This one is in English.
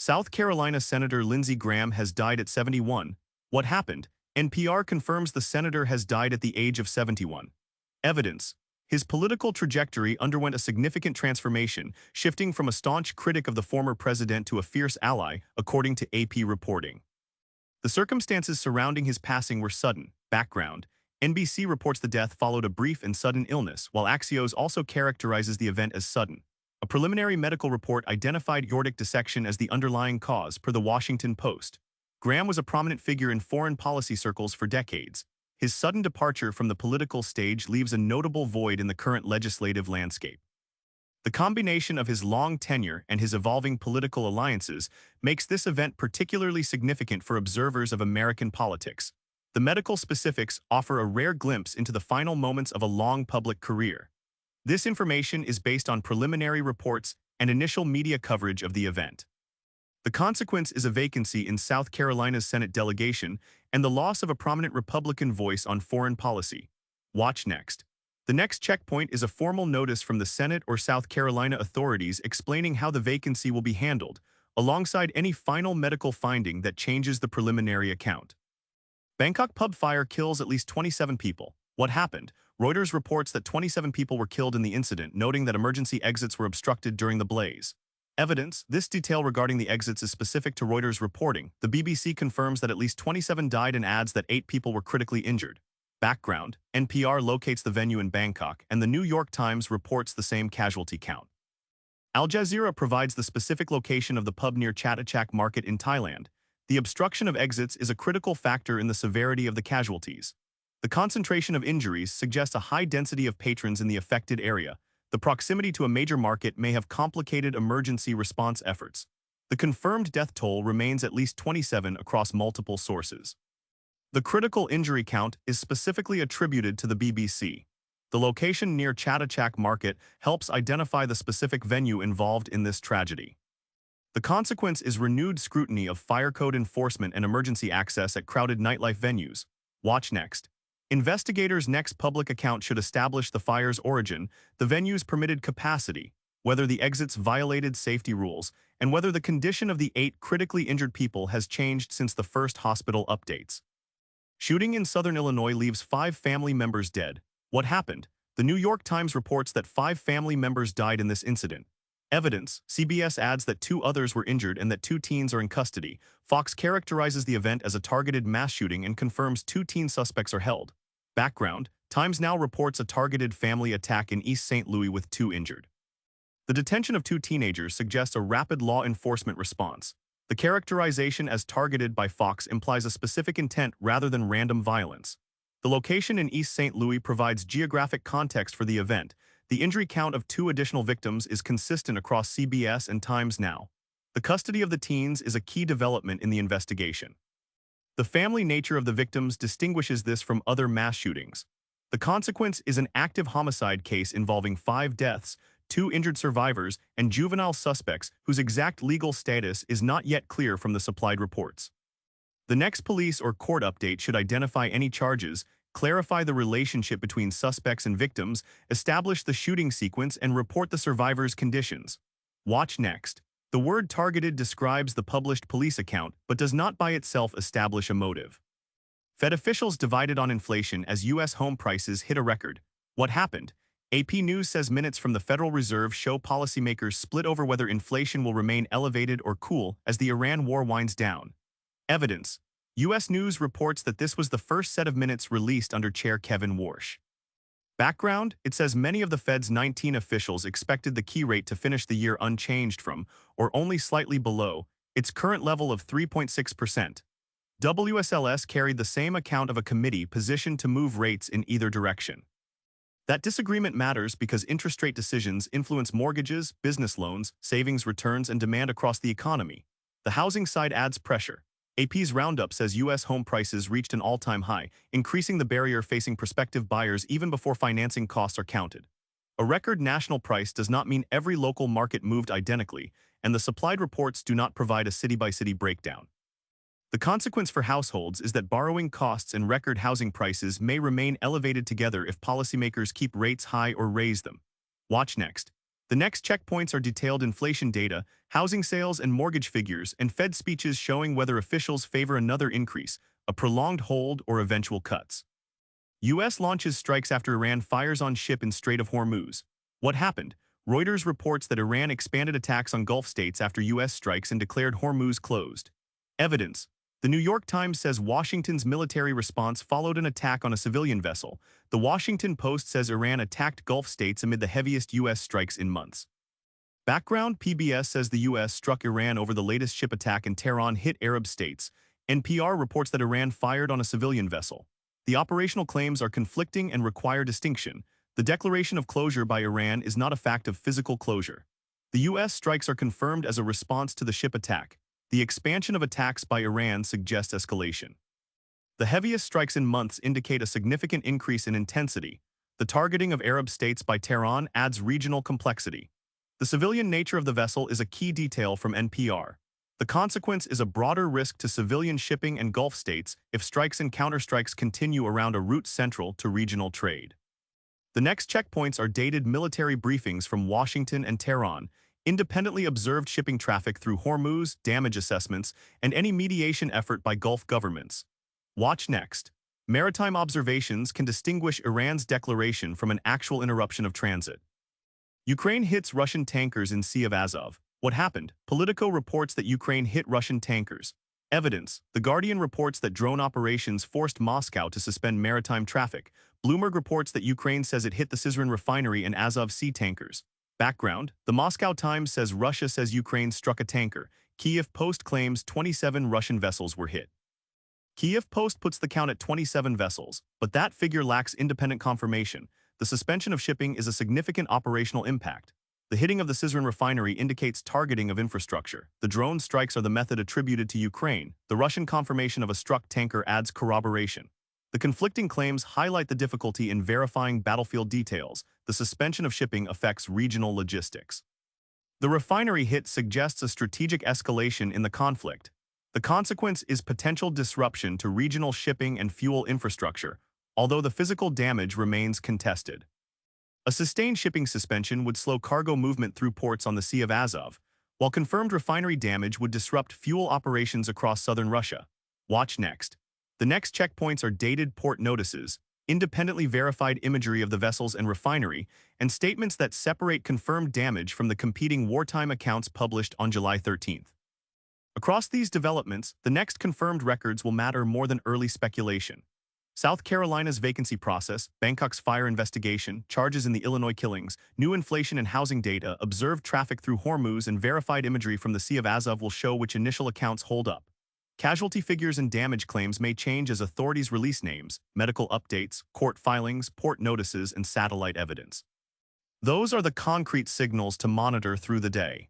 South Carolina Senator Lindsey Graham has died at 71. What happened? NPR confirms the senator has died at the age of 71. Evidence. His political trajectory underwent a significant transformation, shifting from a staunch critic of the former president to a fierce ally, according to AP reporting. The circumstances surrounding his passing were sudden. Background. NBC reports the death followed a brief and sudden illness, while Axios also characterizes the event as sudden. A preliminary medical report identified aortic dissection as the underlying cause, per the Washington Post. Graham was a prominent figure in foreign policy circles for decades. His sudden departure from the political stage leaves a notable void in the current legislative landscape. The combination of his long tenure and his evolving political alliances makes this event particularly significant for observers of American politics. The medical specifics offer a rare glimpse into the final moments of a long public career. This information is based on preliminary reports and initial media coverage of the event. The consequence is a vacancy in South Carolina's Senate delegation and the loss of a prominent Republican voice on foreign policy. Watch next. The next checkpoint is a formal notice from the Senate or South Carolina authorities explaining how the vacancy will be handled, alongside any final medical finding that changes the preliminary account. Bangkok pub fire kills at least 27 people. What happened? Reuters reports that 27 people were killed in the incident, noting that emergency exits were obstructed during the blaze. Evidence. This detail regarding the exits is specific to Reuters reporting. The BBC confirms that at least 27 died and adds that 8 people were critically injured. Background. NPR locates the venue in Bangkok, and the New York Times reports the same casualty count. Al Jazeera provides the specific location of the pub near Chatuchak Market in Thailand. The obstruction of exits is a critical factor in the severity of the casualties. The concentration of injuries suggests a high density of patrons in the affected area. The proximity to a major market may have complicated emergency response efforts. The confirmed death toll remains at least 27 across multiple sources. The critical injury count is specifically attributed to the BBC. The location near Chatuchak Market helps identify the specific venue involved in this tragedy. The consequence is renewed scrutiny of fire code enforcement and emergency access at crowded nightlife venues. Watch next. Investigators' next public account should establish the fire's origin, the venue's permitted capacity, whether the exits violated safety rules, and whether the condition of the 8 critically injured people has changed since the first hospital updates. Shooting in southern Illinois leaves 5 family members dead. What happened? The New York Times reports that 5 family members died in this incident. Evidence. CBS adds that 2 others were injured and that 2 teens are in custody. Fox characterizes the event as a targeted mass shooting and confirms 2 teen suspects are held. Background. Times Now reports a targeted family attack in East St. Louis with 2 injured. The detention of 2 teenagers suggests a rapid law enforcement response. The characterization as targeted by Fox implies a specific intent rather than random violence. The location in East St. Louis provides geographic context for the event. The injury count of 2 additional victims is consistent across CBS and Times Now. The custody of the teens is a key development in the investigation. The family nature of the victims distinguishes this from other mass shootings. The consequence is an active homicide case involving 5 deaths, 2 injured survivors, and juvenile suspects whose exact legal status is not yet clear from the supplied reports. The next police or court update should identify any charges, clarify the relationship between suspects and victims, establish the shooting sequence, and report the survivors' conditions. Watch next. The word targeted describes the published police account, but does not by itself establish a motive. Fed officials divided on inflation as U.S. home prices hit a record. What happened? AP News says minutes from the Federal Reserve show policymakers split over whether inflation will remain elevated or cool as the Iran war winds down. Evidence. U.S. News reports that this was the first set of minutes released under Chair Kevin Warsh. Background. It says many of the Fed's 19 officials expected the key rate to finish the year unchanged from, or only slightly below, its current level of 3.6%. WSLS carried the same account of a committee positioned to move rates in either direction. That disagreement matters because interest rate decisions influence mortgages, business loans, savings returns, and demand across the economy. The housing side adds pressure. AP's roundup says U.S. home prices reached an all-time high, increasing the barrier facing prospective buyers even before financing costs are counted. A record national price does not mean every local market moved identically, and the supplied reports do not provide a city-by-city breakdown. The consequence for households is that borrowing costs and record housing prices may remain elevated together if policymakers keep rates high or raise them. Watch next. The next checkpoints are detailed inflation data, housing sales and mortgage figures, and Fed speeches showing whether officials favor another increase, a prolonged hold, or eventual cuts. U.S. launches strikes after Iran fires on ship in Strait of Hormuz. What happened? Reuters reports that Iran expanded attacks on Gulf states after U.S. strikes and declared Hormuz closed. Evidence. The New York Times says Washington's military response followed an attack on a civilian vessel. The Washington Post says Iran attacked Gulf states amid the heaviest U.S. strikes in months. Background PBS says the U.S. struck Iran over the latest ship attack in Tehran hit Arab states. NPR reports that Iran fired on a civilian vessel. The operational claims are conflicting and require distinction. The declaration of closure by Iran is not a fact of physical closure. The U.S. strikes are confirmed as a response to the ship attack. The expansion of attacks by Iran suggests escalation. The heaviest strikes in months indicate a significant increase in intensity. The targeting of Arab states by Tehran adds regional complexity. The civilian nature of the vessel is a key detail from NPR. The consequence is a broader risk to civilian shipping and Gulf states if strikes and counterstrikes continue around a route central to regional trade. The next checkpoints are dated military briefings from Washington and Tehran, independently observed shipping traffic through Hormuz, damage assessments, and any mediation effort by Gulf governments. Watch next. Maritime observations can distinguish Iran's declaration from an actual interruption of transit. Ukraine hits Russian tankers in Sea of Azov. What happened? Politico reports that Ukraine hit Russian tankers. Evidence. The Guardian reports that drone operations forced Moscow to suspend maritime traffic. Bloomberg reports that Ukraine says it hit the Syzran refinery and Azov Sea tankers. Background. The Moscow Times says Russia says Ukraine struck a tanker. Kyiv Post claims 27 Russian vessels were hit. Kyiv Post puts the count at 27 vessels, but that figure lacks independent confirmation. The suspension of shipping is a significant operational impact. The hitting of the Syzran refinery indicates targeting of infrastructure. The drone strikes are the method attributed to Ukraine. The Russian confirmation of a struck tanker adds corroboration. The conflicting claims highlight the difficulty in verifying battlefield details. The suspension of shipping affects regional logistics. The refinery hit suggests a strategic escalation in the conflict. The consequence is potential disruption to regional shipping and fuel infrastructure, although the physical damage remains contested. A sustained shipping suspension would slow cargo movement through ports on the Sea of Azov, while confirmed refinery damage would disrupt fuel operations across southern Russia. Watch next. The next checkpoints are dated port notices, independently verified imagery of the vessels and refinery, and statements that separate confirmed damage from the competing wartime accounts published on July 13th. Across these developments, the next confirmed records will matter more than early speculation. South Carolina's vacancy process, Bangkok's fire investigation, charges in the Illinois killings, new inflation and housing data, observed traffic through Hormuz, and verified imagery from the Sea of Azov will show which initial accounts hold up. Casualty figures and damage claims may change as authorities release names, medical updates, court filings, port notices, and satellite evidence. Those are the concrete signals to monitor through the day.